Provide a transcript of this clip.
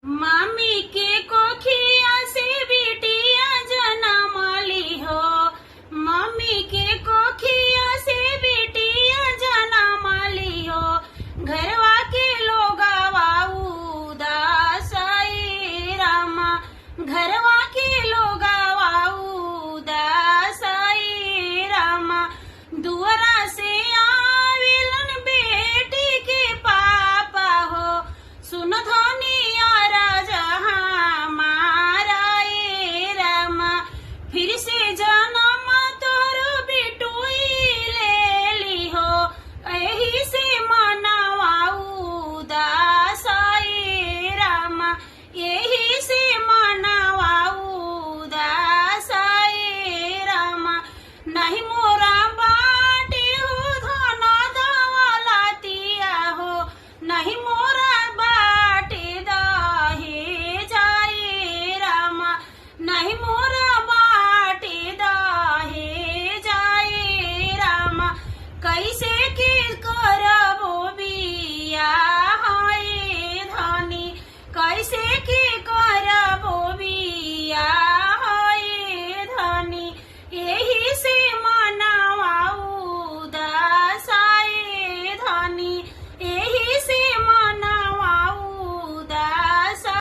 मामी के कोखिया से बिटिया जनम ली हो। मामी के कोखिया से बिटिया जनम ली हो। घरवा के लोगवा उदास ए रामा। घरवा के लोगवा उदास ए रामा। दुअरा से आवेलन बेटी के पापा हो। सुन धनिया फिर से जनम तोर बिटुई ले ली हो। एही से मनवा उदास ए रामा। एही से मनवा उदास ए रामा। नहीं मोरा बाटे हो धन दौलतिया हो। नहीं मोरा बाटे दहे जाए रामा। नहीं मोरा कैसे के करबो बिया हाय धनी। कैसे के